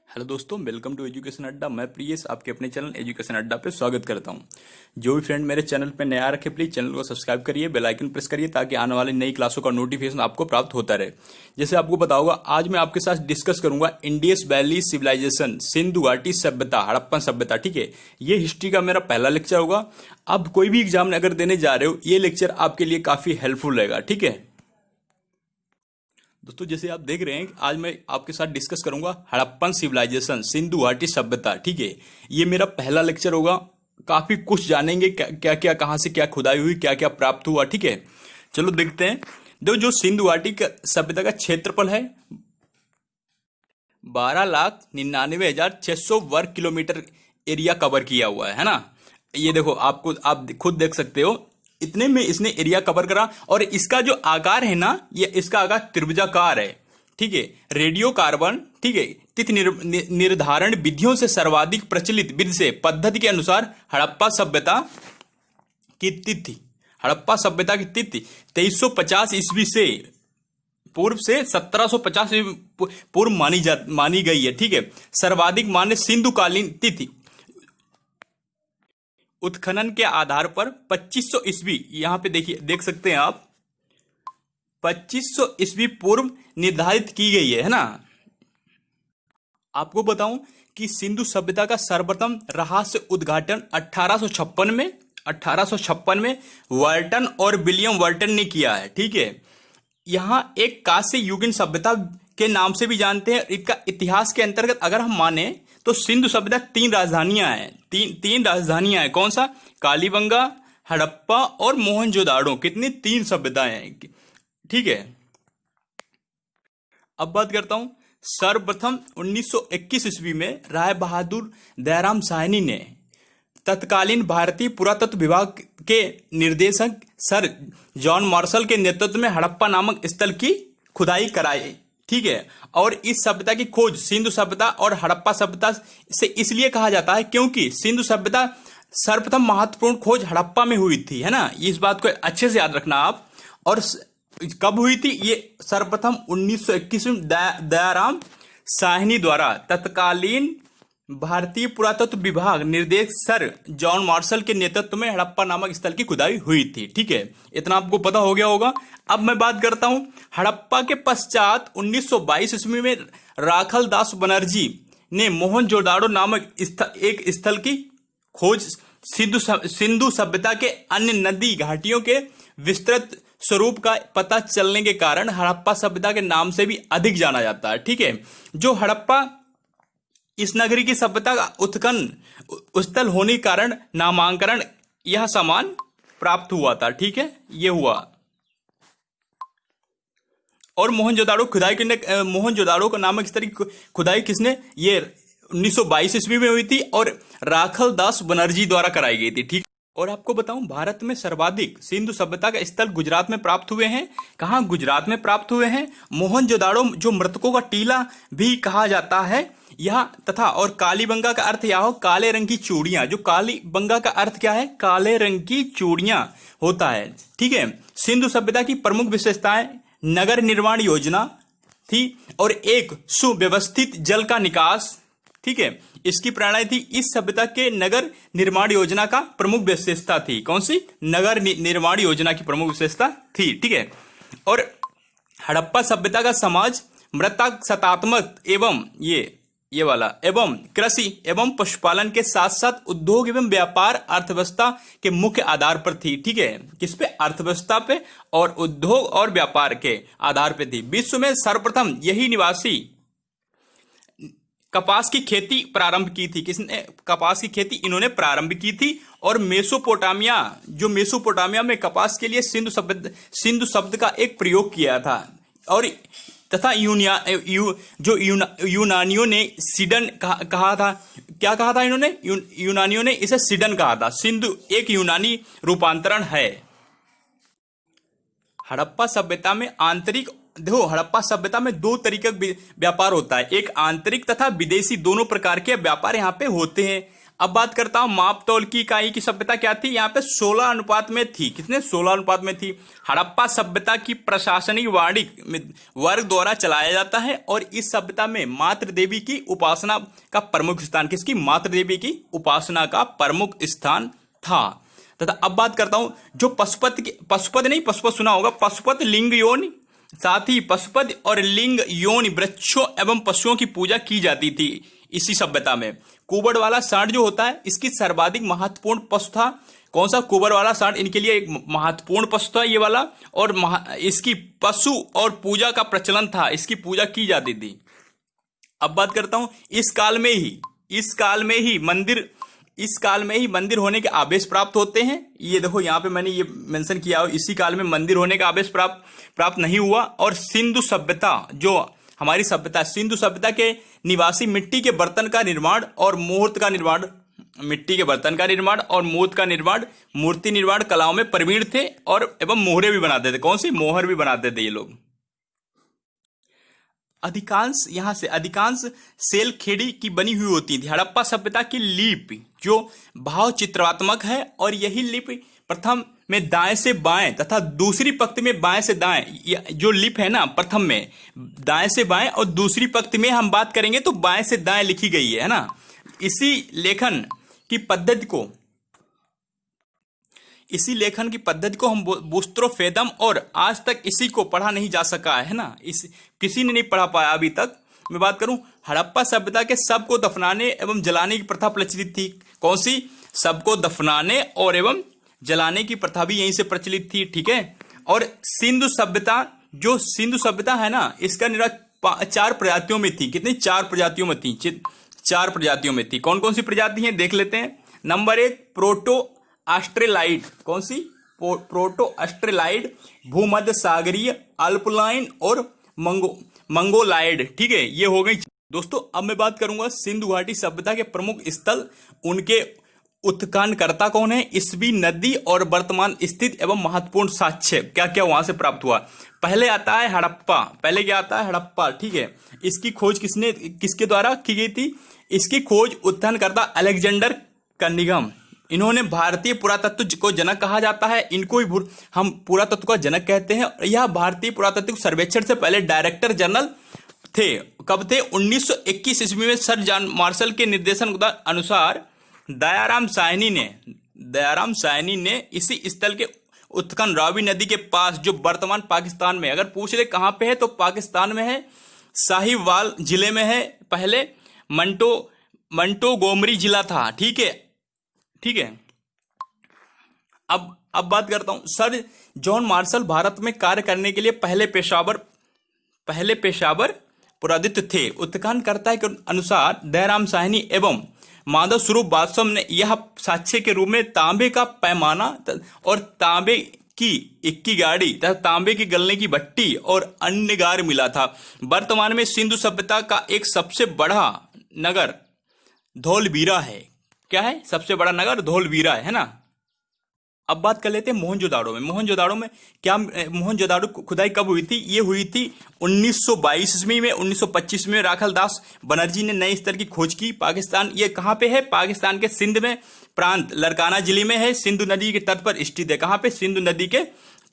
Hello दोस्तों, welcome to education अड्डा। मैं प्रियेश आपके अपने चैनल एजुकेशन अड्डा पे स्वागत करता हूं। जो भी फ्रेंड मेरे चैनल पे नया रखे, प्लीज चैनल को सब्सक्राइब करिए, बेल आइकन प्रेस करिए ताकि आने वाली नई क्लासों का नोटिफिकेशन आपको प्राप्त होता रहे। जैसे आपको पता होगा, आज मैं आपके साथ डिस्कस करूंगा इंडस वैली सिविलाइजेशन, सिंधु घाटी सभ्यता, हड़प्पन सभ्यता। ठीक है, ये हिस्ट्री का मेरा पहला लेक्चर होगा। अब कोई भी एग्जाम अगर देने जा रहे हो, ये लेक्चर आपके लिए काफी हेल्पफुल रहेगा। ठीक है दोस्तों, जैसे आप देख रहे हैं, आज मैं आपके साथ डिस्कस करूंगा हड़प्पन सिविलाइजेशन, सिंधु घाटी सभ्यता। ठीक है, ये मेरा पहला लेक्चर होगा। काफी कुछ जानेंगे, क्या क्या कहां से क्या खुदाई हुई, क्या क्या प्राप्त हुआ। ठीक है, चलो देखते हैं। देखो, जो सिंधु घाटी का सभ्यता का क्षेत्रफल है 12,99,600 वर्ग किलोमीटर एरिया कवर किया हुआ है ना। ये देखो, आप खुद देख सकते हो, इतने में इसने एरिया कवर करा। और इसका जो आकार है ना, ये इसका आकार त्रिभुजाकार है। ठीक है, रेडियो कार्बन, ठीक है, तिथि निर्धारण विधियों से सर्वाधिक प्रचलित विधि से पद्धति के अनुसार हड़प्पा सभ्यता की तिथि 2350 ईस्वी से पूर्व से 1750 पूर्व मानी गई है। ठीक है, सर्वाधिक मान्य सिंधुकालीन तिथि उत्खनन के आधार पर 2500 ईस्वी, यहां पे देखिए, देख सकते हैं आप, 2500 ईस्वी पूर्व निर्धारित की गई है ना। आपको बताऊं कि सिंधु सभ्यता का सर्वप्रथम रहस्य उद्घाटन 1856 में वर्टन और विलियम वर्टन ने किया है। ठीक है, यहां एक कांस्य युगीन सभ्यता के नाम से भी जानते हैं। इसका इतिहास के अंतर्गत अगर हम माने तो सिंधु सभ्यता तीन राजधानियां हैं। तीन राजधानियां हैं। कौन सा? कालीबंगा, हड़प्पा और मोहनजोदाड़ो। कितनी? तीन सभ्यताएं हैं। ठीक है, अब बात करता हूं। सर्वप्रथम 1921 ईस्वी में राय बहादुर दयाराम साहनी ने तत्कालीन भारतीय पुरातत्व विभाग के निर्देशक सर जॉन मार्शल के नेतृत्व में हड़प्पा नामक स्थल की खुदाई कराई। ठीक है, और इस सभ्यता की खोज सिंधु सभ्यता और हड़प्पा सभ्यता से इसलिए कहा जाता है क्योंकि सिंधु सभ्यता सर्वप्रथम महत्वपूर्ण खोज हड़प्पा में हुई थी, है ना। इस बात को अच्छे से याद रखना आप। और कब हुई थी ये? सर्वप्रथम 1921 में दयाराम साहनी द्वारा तत्कालीन भारतीय पुरातत्व विभाग निर्देशक सर जॉन मार्शल के नेतृत्व में हड़प्पा नामक स्थल की खुदाई हुई थी। ठीक है, इतना आपको पता हो गया होगा। अब मैं बात करता हूं हड़प्पा के पश्चात 1922 ईस्वी में राखल दास बनर्जी ने मोहनजोदाड़ो नामक एक स्थल की खोज सिंधु सभ्यता के अन्य नदी घाटियों के विस्तृत स्वरूप का पता चलने के कारण हड़प्पा सभ्यता के नाम से भी अधिक जाना जाता है। ठीक है, जो हड़प्पा इस नगरी की सभ्यता का उत्खनन स्थल होने के कारण नामांकन यह सामान प्राप्त हुआ था। ठीक है, यह हुआ। और मोहनजोदाड़ो का नामक स्थल की खुदाई किसने? ये 1922 ईस्वी में हुई थी और राखल दास बनर्जी द्वारा कराई गई थी। ठीक, और आपको बताऊं, भारत में सर्वाधिक सिंधु सभ्यता का स्थल गुजरात में प्राप्त हुए हैं। कहां? गुजरात में प्राप्त हुए हैं। मोहनजोदाड़ो, जो मृतकों का टीला भी कहा जाता है, यह तथा और कालीबंगा का अर्थ यह हो काले रंग की चूड़ियां। जो कालीबंगा का अर्थ क्या है? काले रंग की चूड़ियां होता है। ठीक है, सिंधु सभ्यता की प्रमुख विशेषताएं नगर निर्माण योजना थी और एक सुव्यवस्थित जल का निकास। ठीक है, इसकी प्रेरणा थी। इस सभ्यता के नगर निर्माण योजना का प्रमुख विशेषता थी। कौन सी? नगर निर्माण योजना की प्रमुख विशेषता थी। ठीक है, और हड़प्पा सभ्यता का समाज मृतात्मक एवं ये वाला एवं कृषि एवं पशुपालन के साथ साथ उद्योग एवं व्यापार अर्थव्यवस्था के मुख्य आधार पर थी। ठीक है, किस पे? अर्थव्यवस्था पे और उद्योग और व्यापार के आधार पे थी। विश्व में सर्वप्रथम यही निवासी कपास की खेती प्रारंभ की थी। किसने कपास की खेती? इन्होंने प्रारंभ की थी। और मेसोपोटामिया में कपास के लिए सिंधु शब्द का एक प्रयोग किया था। और तथा यूनानियों ने सीडन कहा था। क्या कहा था इन्होंने? यूनानियों ने इसे सीडन कहा था। सिंधु एक यूनानी रूपांतरण है। हड़प्पा सभ्यता में आंतरिक, देखो, हड़प्पा सभ्यता में दो तरीके का व्यापार होता है। एक आंतरिक तथा विदेशी, दोनों प्रकार के व्यापार यहाँ पे होते हैं। अब बात करता हूं माप तौल की इकाई की सभ्यता क्या थी। यहाँ पे 16 अनुपात में थी। कितने? 16 अनुपात में थी। हड़प्पा सभ्यता की प्रशासनिक वाणिज्य वर्ग द्वारा चलाया जाता है और इस सभ्यता में मातृ देवी की उपासना का प्रमुख स्थान, किसकी? मातृ देवी की उपासना का प्रमुख स्थान था। तथा अब बात करता हूं जो पशुपत सुना होगा, पशुपत लिंग योनि, साथ ही पशुपत और लिंग योनि वृक्षों एवं पशुओं की पूजा की जाती थी इसी सभ्यता में। कुबड़ वाला सांड जो होता है इसकी सर्वाधिक महत्वपूर्ण पशु था। कौन सा? कुबड़ वाला सांड इनके लिए एक महत्वपूर्ण पशु था ये वाला, और इसकी पशु और पूजा का प्रचलन था, इसकी पूजा की जाती थी। अब बात करता हूं इस काल में ही मंदिर होने के आवेश प्राप्त होते हैं। ये देखो यहाँ पे मैंने ये मेंशन किया हो, इसी काल में मंदिर होने का आवेश प्राप्त नहीं हुआ। और सिंधु सभ्यता, जो हमारी सभ्यता, सिंधु सभ्यता के निवासी मिट्टी के बर्तन का निर्माण और मूर्त का निर्माण, मिट्टी के बर्तन का निर्माण और मूर्त का निर्माण, मूर्ति निर्माण कलाओं में प्रवीण थे और एवं मोहरे भी बनाते थे। कौन सी? मोहर भी बनाते थे ये लोग। अधिकांश सेल खेड़ी की बनी हुई होती थी। हड़प्पा सभ्यता की लिपि जो भाव चित्रात्मक है और यही लिपि प्रथम में दाएं से बाएं तथा दूसरी पंक्ति में बाएं से दाएं, जो लिपि है ना प्रथम में दाएं से बाएं और दूसरी पंक्ति में हम बात करेंगे तो बाएं से दाएं लिखी गई है ना। इसी लेखन की पद्धति को हम बुस्त्रोफेदम, और आज तक इसी को पढ़ा नहीं जा सका है ना, किसी ने नहीं पढ़ा पाया अभी तक। मैं बात करूं हड़प्पा सभ्यता के शव को दफनाने एवं जलाने की प्रथा प्रचलित थी। कौन सी? शव को दफनाने और एवं जलाने की प्रथा भी यहीं से प्रचलित थी। ठीक है। और सिंधु सभ्यता है ना, इसका निर्माण 4 प्रजातियों में थी। कितनी? 4 प्रजातियों में थी। 4 प्रजातियों में थी। कौन कौन सी प्रजाति हैं देख लेते हैं। Number 1 proto Australoid. कौन सी? प्रोटो ऑस्ट्रेलाइड, भूमध्य सागरीय, अल्पलाइन और मंगोलाइड। ठीक है, ये हो गई दोस्तों। अब मैं बात करूंगा सिंधु घाटी सभ्यता के प्रमुख स्थल, उनके उत्खननकर्ता कौन है, ईसवी नदी और वर्तमान स्थित एवं महत्वपूर्ण साक्ष्य क्या क्या वहां से प्राप्त हुआ। पहले आता है हड़प्पा। पहले क्या आता है? हड़प्पा। ठीक है। इसकी खोज किसके द्वारा की गई थी? इसकी खोज उत्खननकर्ता अलेक्जेंडर कनिंघम। इन्होंने भारतीय पुरातत्व को जनक कहा जाता है, इनको ही हम पुरातत्व का जनक कहते हैं। यह भारतीय पुरातत्व सर्वेक्षण से पहले डायरेक्टर जनरल थे। कब थे? 1921 ईस्वी में सर जॉन मार्शल के निर्देशन अनुसार दयाराम साहनी ने इसी स्थल के उत्खनन रावी नदी के पास, जो वर्तमान पाकिस्तान में, अगर पूछ ले कहां पे है तो पाकिस्तान में है, साहिवाल जिले में है। पहले मंटोगोमरी जिला था। ठीक है। अब बात करता हूं सर जॉन मार्शल भारत में कार्य करने के लिए पहले पेशावर पुरातत्व थे। उत्खननकर्ता के अनुसार दयाराम साहनी एवं माधव स्वरूप वास्तव ने यह साक्ष्य के रूप में तांबे का पैमाना और तांबे की इक्की गाड़ी तथा तांबे की गलने की भट्टी और अन्य गार मिला था। वर्तमान में सिंधु सभ्यता का एक सबसे बड़ा नगर धौलवीरा है। क्या है? सबसे बड़ा नगर धौलवीरा है ना। अब बात कर लेते हैं मोहनजोदाड़ो में। मोहनजोदाड़ो खुदाई कब हुई थी? ये हुई थी 1922 ईस्वी में। 1925 में राखल दास बनर्जी ने नए स्तर की खोज की। पाकिस्तान, ये कहां पे है? पाकिस्तान के सिंध में प्रांत लरकाना जिले में है। सिंधु नदी के तट पर स्थित है। कहां पे? सिंधु नदी के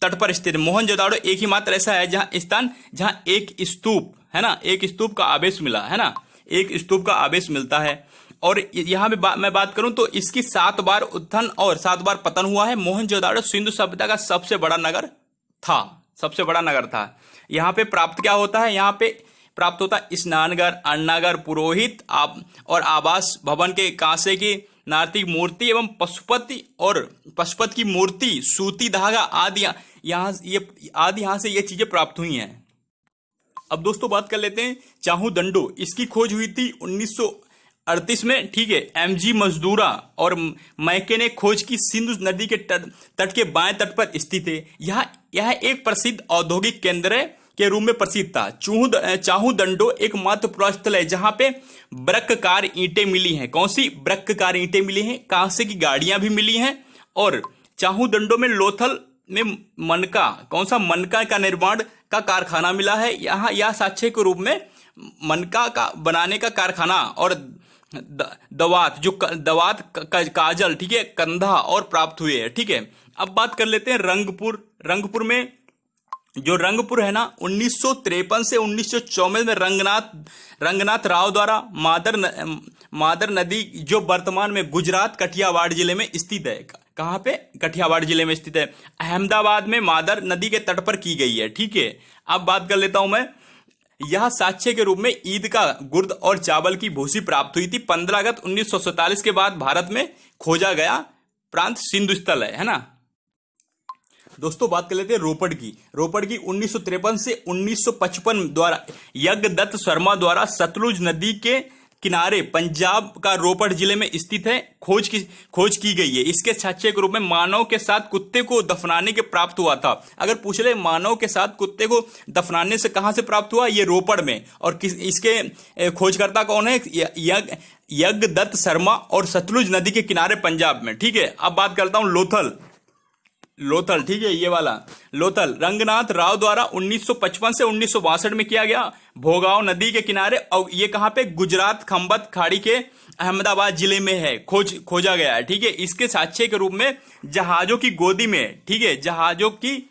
तट पर स्थित है। मोहनजोदाड़ो एक ही मात्र ऐसा है जहां एक स्तूप है ना, एक स्तूप का आवेश मिला है ना, एक स्तूप का आवेश मिलता है। और यहां पे मैं बात करूं तो इसकी 7 बार उत्थान और 7 बार पतन हुआ है। मोहनजोदाड़ो सिंधु सभ्यता का सबसे बड़ा नगर था। यहां पे प्राप्त क्या होता है? यहां पे प्राप्त होता है स्नानघर, अन्नागर, पुरोहित और आवास भवन के कांसे की नार्तिक मूर्ति एवं पशुपति की मूर्ति, सूती धागा आदि यहां से ये चीजें प्राप्त हुई हैं। अब दोस्तों बात कर लेते हैं चाहू दंडो। इसकी खोज हुई थी 1938 में। ठीक है। एमजी मजदूरा और मैके ने खोज की। सिंधु नदी के तट के बाएं तट पर स्थित है। यह एक प्रसिद्ध औद्योगिक केंद्र के रूप में प्रसिद्ध था। चाहू दंडो एकमात्र पुरास्थल है जहां पे वृक्ककार ईंटें मिली हैं। कौन सी? वृक्ककार ईंटें मिली हैं। कांसे की गाड़ियां भी मिली हैं। और चाहू दंडो में लोथल में मनका, कौन सा? मनका का निर्माण का कारखाना मिला है। यह साक्ष्य के रूप में मनका का बनाने का कारखाना और दवात, जो दवात काजल, ठीक है, कंधा और प्राप्त हुए हैं। ठीक है, अब बात कर लेते हैं रंगपुर। रंगपुर में जो रंगपुर है ना, 1953 से 1954 में रंगनाथ राव द्वारा मादर नदी, जो वर्तमान में गुजरात कठियावाड़ जिले में स्थित है। कहाँ पे? कठियावाड़ जिले में स्थित है। अहमदाबाद में मादर नदी के तट पर की गई है। ठीक है, अब बात कर लेता हूं मैं। यह साक्ष्य के रूप में ईद का गुर्द और चावल की भूसी प्राप्त हुई थी। 15 अगस्त 1947 के बाद भारत में खोजा गया प्रांत सिंधु स्थल है ना। दोस्तों बात कर लेते हैं रोपड़ की। रोपड़ की 1953 से 1955 द्वारा यज्ञदत्त शर्मा द्वारा सतलुज नदी के किनारे पंजाब का रोपड़ जिले में स्थित है खोज की गई है। इसके साक्ष्य के रूप में मानव के साथ कुत्ते को दफनाने के प्राप्त हुआ था। अगर पूछ ले मानव के साथ कुत्ते को दफनाने से कहां से प्राप्त हुआ, ये रोपड़ में। और इसके खोजकर्ता कौन है? यज्ञदत्त शर्मा, और सतलुज नदी के किनारे पंजाब में। ठीक है, अब बात करता हूं लोथल। ठीक है, ये वाला लोथल रंगनाथ राव द्वारा 1955 से 1962 में किया गया, भोगाव नदी के किनारे। और ये कहां पे? गुजरात खंबत खाड़ी के अहमदाबाद जिले में है, खोजा गया है। ठीक है, इसके साक्ष्य के रूप में जहाजों की गोदी में, ठीक है, जहाजों की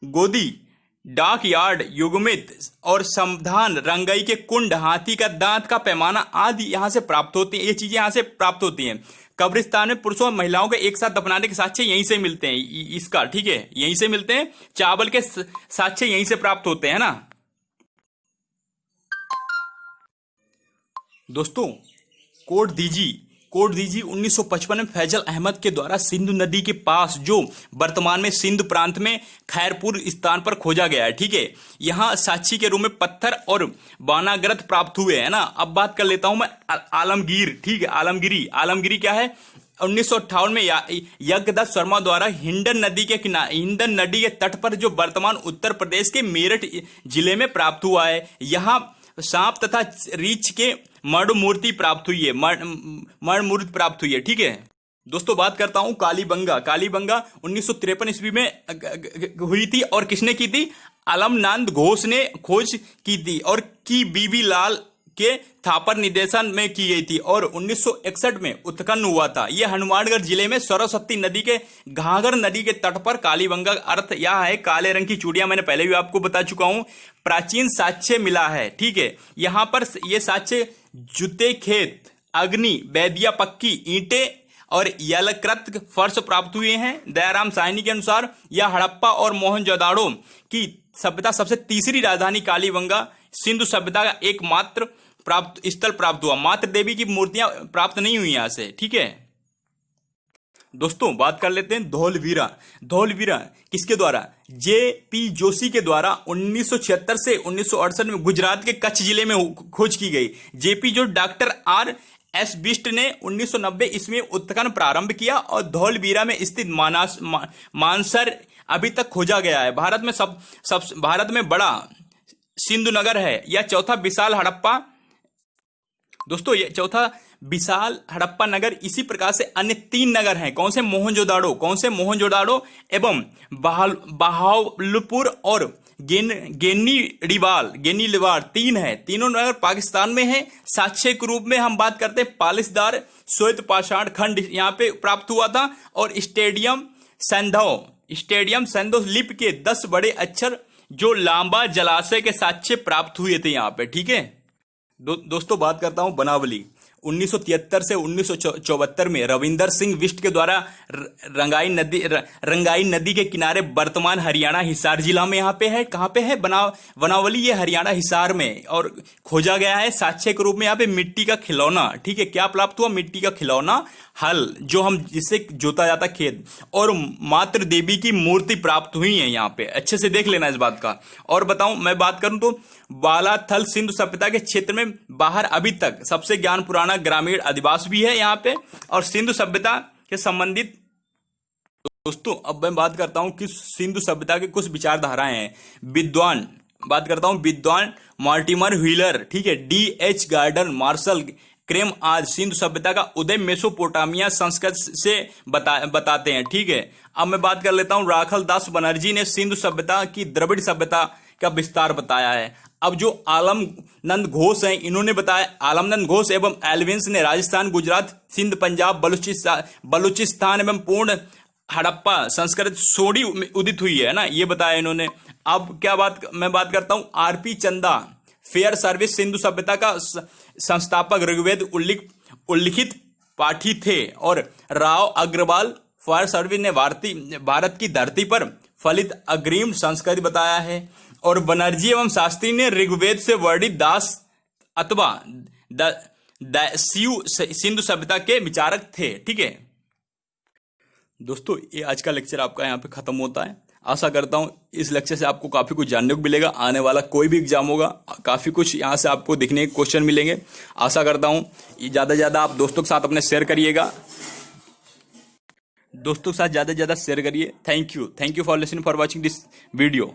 गोदी, डाक यार्ड, युग्मित और समधान, रंगाई के कुंड, हाथी का दांत का पैमाना आदि यहां से प्राप्त होती है। ये चीजें यहां से प्राप्त होती हैं। कब्रिस्तान में पुरुषों और महिलाओं के एक साथ दफनाने के साक्ष्य यहीं से मिलते हैं। इसका, ठीक है, यहीं से मिलते हैं। चावल के साक्ष्य यहीं से प्राप्त होते हैं ना। दोस्तों कोट दीजी 1955 में फैजल अहमद के द्वारा सिंधु नदी के पास, जो वर्तमान में सिंध प्रांत में खैरपुर स्थान पर खोजा गया है। ठीक है, यहां साक्षी के रूप में पत्थर और बानाग्रत प्राप्त हुए हैं ना। अब बात कर लेता हूं मैं आलमगीर। ठीक है, आलमगिरी क्या है? 1958 में यज्ञदत्त शर्मा द्वारा हिंडन नदी के तट पर, जो वर्तमान उत्तर प्रदेश के मेरठ जिले में प्राप्त हुआ है। यहां सांप तथा रीछ के मर्ण मूर्ति प्राप्त हुई है। ठीक है दोस्तों, बात करता हूं कालीबंगा 1953 ईस्वी में हुई थी। और किसने की थी? अलमनंद घोष ने खोज की थी और बीबी लाल के थापर निर्देशन में की गई थी, और 1961 में उत्पन्न हुआ था। यह हनुमानगढ़ जिले में सरस्वती नदी के घाघर नदी के तट पर कालीबंगा, अर्थ यह है काले रंग की चूड़ियां। मैंने पहले भी आपको बता चुका हूं। प्राचीन साक्ष्य मिला है। ठीक है, यहां पर यह साक्ष्य जूते खेत, अग्नि, बैदिया पक्की ईंटें और यलकृत फर्श प्राप्त हुए हैं। दयाराम साहनी के अनुसार यह हड़प्पा और मोहनजोदाड़ो की सभ्यता सबसे तीसरी राजधानी कालीबंगा सिंधु सभ्यता का एकमात्र स्थल प्राप्त हुआ। मात्र देवी की मूर्तियां प्राप्त नहीं हुई यहां से। ठीक है दोस्तों, बात कर लेते हैं धौलवीरा किसके द्वारा? जेपी जोशी के द्वारा 1976 से 1968 में गुजरात के कच्छ जिले में खोज की गई। जेपी जो डॉक्टर RS बिष्ट ने 1990 इसमें उत्खनन प्रारंभ किया और धौलवीरा में स्थित मानसर अभी तक खोजा गया है। भारत में बड़ा सिंधु नगर है। यह चौथा विशाल हड़प्पा, दोस्तों ये चौथा विशाल हड़प्पा नगर। इसी प्रकार से अन्य 3 नगर हैं। कौन से? मोहनजोदाड़ो एवं बहावलपुर और गेनीलिवाल 3 है। तीनों नगर पाकिस्तान में है। साक्ष्य के रूप में हम बात करते हैं पालिसदार श्वेत पाषाण खंड यहां पे प्राप्त हुआ था, और स्टेडियम सैंधव लिपि के 10 बड़े अक्षर जो लांबा जलाशय के साक्ष्य प्राप्त हुए थे यहां पे। ठीक है दोस्तों, बात करता हूं बनावली 1973 से 1974 में रविंदर सिंह बिष्ट के द्वारा रंगाई नदी के किनारे वर्तमान हरियाणा हिसार जिला में यहाँ पे है। कहाँ पे है? बनावली, ये हरियाणा हिसार में, और खोजा गया है साक्ष्य के रूप में यहाँ पे मिट्टी का खिलौना। ठीक है, क्या प्राप्त हुआ? मिट्टी का खिलौना, हल जो हम जिससे जोता जाता खेत, और मातृ देवी की मूर्ति प्राप्त हुई है यहाँ पे। अच्छे से देख लेना इस बात का। और बताऊं, मैं बात करूं तो बालाथल सिंधु सभ्यता के क्षेत्र में बाहर अभी तक सबसे ज्ञान पुराना ग्रामीण अधिवास भी है यहाँ पे, और सिंधु सभ्यता के संबंधित। दोस्तों अब मैं बात करता हूं कि सिंधु सभ्यता के कुछ विचारधाराएं हैं। विद्वान मार्टिमर व्हीलर, ठीक है, DH गार्डन, मार्शल क्रेम आज सिंधु सभ्यता का उदय मेसोपोटामिया संस्कृति से बताते हैं। ठीक है, अब मैं बात कर लेता हूं राखल दास बनर्जी ने सिंधु सभ्यता की द्रविड़ सभ्यता का विस्तार बताया है। अब जो आलमनंद घोष हैं इन्होंने बताया, आलमनंद घोष एवं एल्विन्स ने राजस्थान, गुजरात, सिंध, पंजाब, बलूचिस्तान एवं पूर्ण हड़प्पा संस्कृति सोडी में उदित हुई है ना, ये बताया इन्होंने। अब क्या मैं बात करता हूं आरपी चंदा, फेयर सर्विस सिंधु सभ्यता का संस्थापक, ऋग्वेद उल्लिखित पाठी थे। और राव अग्रवाल, फायर सर्विस ने भारत की धरती पर फलित अग्रिम संस्कृति बताया है। और बनर्जी एवं शास्त्री ने ऋग्वेद से वर्णित दास अथवा सिंधु सभ्यता के विचारक थे। ठीक है दोस्तों, ये आज का लेक्चर आपका यहाँ पे खत्म होता है। आशा करता हूँ इस लेक्चर से आपको काफी कुछ जानने को मिलेगा। आने वाला कोई भी एग्जाम होगा काफी कुछ यहाँ से आपको दिखने के क्वेश्चन मिलेंगे। आशा करता हूँ ज्यादा से ज्यादा आप दोस्तों के साथ अपने शेयर करिएगा, दोस्तों के साथ ज्यादा से ज्यादा शेयर करिए। Thank you for listening, for watching this video.